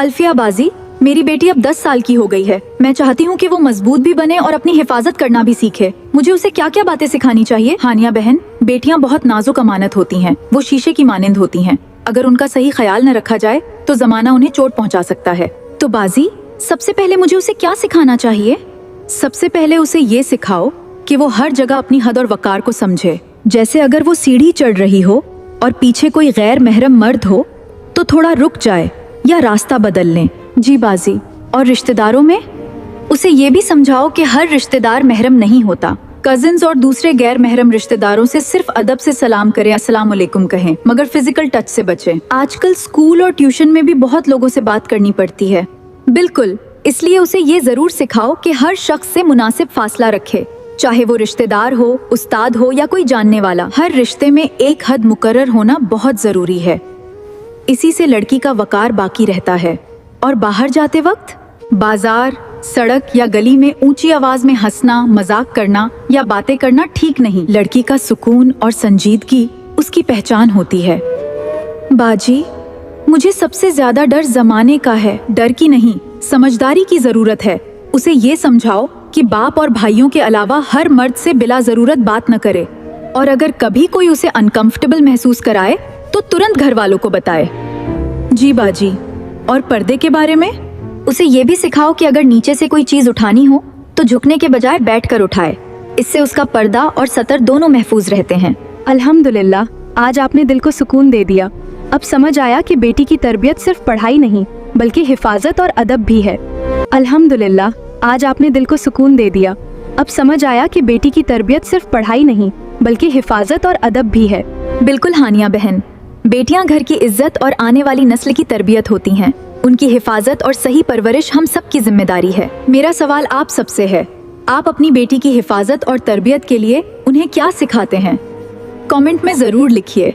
अल्फिया बाजी, मेरी बेटी अब 10 साल की हो गई है। मैं चाहती हूँ कि वो मजबूत भी बने और अपनी हिफाजत करना भी सीखे। मुझे उसे क्या क्या बातें सिखानी चाहिए? हानिया बहन, बेटियाँ बहुत नाजुक अमानत होती हैं। वो शीशे की मानिंद होती हैं। अगर उनका सही ख्याल न रखा जाए तो जमाना उन्हें चोट पहुँचा सकता है। तो बाजी, सबसे पहले मुझे उसे क्या सिखाना चाहिए? सबसे पहले उसे ये सिखाओ कि वो हर जगह अपनी हद और वकार को समझे। जैसे अगर वो सीढ़ी चढ़ रही हो और पीछे कोई गैर महरम मर्द हो तो थोड़ा रुक जाए या रास्ता बदल लें। जी बाजी। और रिश्तेदारों में उसे ये भी समझाओ कि हर रिश्तेदार महरम नहीं होता। कजिन्स और दूसरे गैर महरम रिश्तेदारों से सिर्फ अदब से सलाम करें, अस्सलाम वालेकुम कहें, मगर फिजिकल टच से बचें। आजकल स्कूल और ट्यूशन में भी बहुत लोगों से बात करनी पड़ती है। बिल्कुल, इसलिए उसे ये जरूर सिखाओ कि हर शख्स से मुनासिब फासला रखे, चाहे वो रिश्तेदार हो, उस्ताद हो या कोई जानने वाला। हर रिश्ते में एक हद मुकर्रर होना बहुत जरूरी है। इसी से लड़की का वकार बाकी रहता है। और बाहर जाते वक्त बाजार, सड़क या गली में ऊंची आवाज में हंसना, मजाक करना या बातें करना ठीक नहीं। लड़की का सुकून और संजीदगी उसकी पहचान होती है। बाजी, मुझे सबसे ज्यादा डर जमाने का है। डर की नहीं, समझदारी की जरूरत है। उसे ये समझाओ कि बाप और भाइयों के अलावा हर मर्द से बिला जरूरत बात न करे, और अगर कभी कोई उसे अनकंफर्टेबल महसूस कराए तो तुरंत घर वालों को बताए। जी बाजी। और पर्दे के बारे में उसे ये भी सिखाओ कि अगर नीचे से कोई चीज उठानी हो तो झुकने के बजाय बैठकर उठाए। इससे उसका पर्दा और सतर दोनों महफूज रहते हैं। अल्हम्दुलिल्लाह, आज आपने दिल को सुकून दे दिया। अब समझ आया कि बेटी की तरबियत सिर्फ पढ़ाई नहीं बल्कि हिफाजत और अदब भी है। अल्हम्दुलिल्लाह, आज आपने दिल को सुकून दे दिया। अब समझ आया कि बेटी की तरबियत सिर्फ पढ़ाई नहीं बल्कि हिफाजत और अदब भी है। बिल्कुल हानिया बहन, बेटियां घर की इज्जत और आने वाली नस्ल की तरबियत होती हैं। उनकी हिफाजत और सही परवरिश हम सब की जिम्मेदारी है। मेरा सवाल आप सबसे है, आप अपनी बेटी की हिफाजत और तरबियत के लिए उन्हें क्या सिखाते हैं? कमेंट में जरूर लिखिए।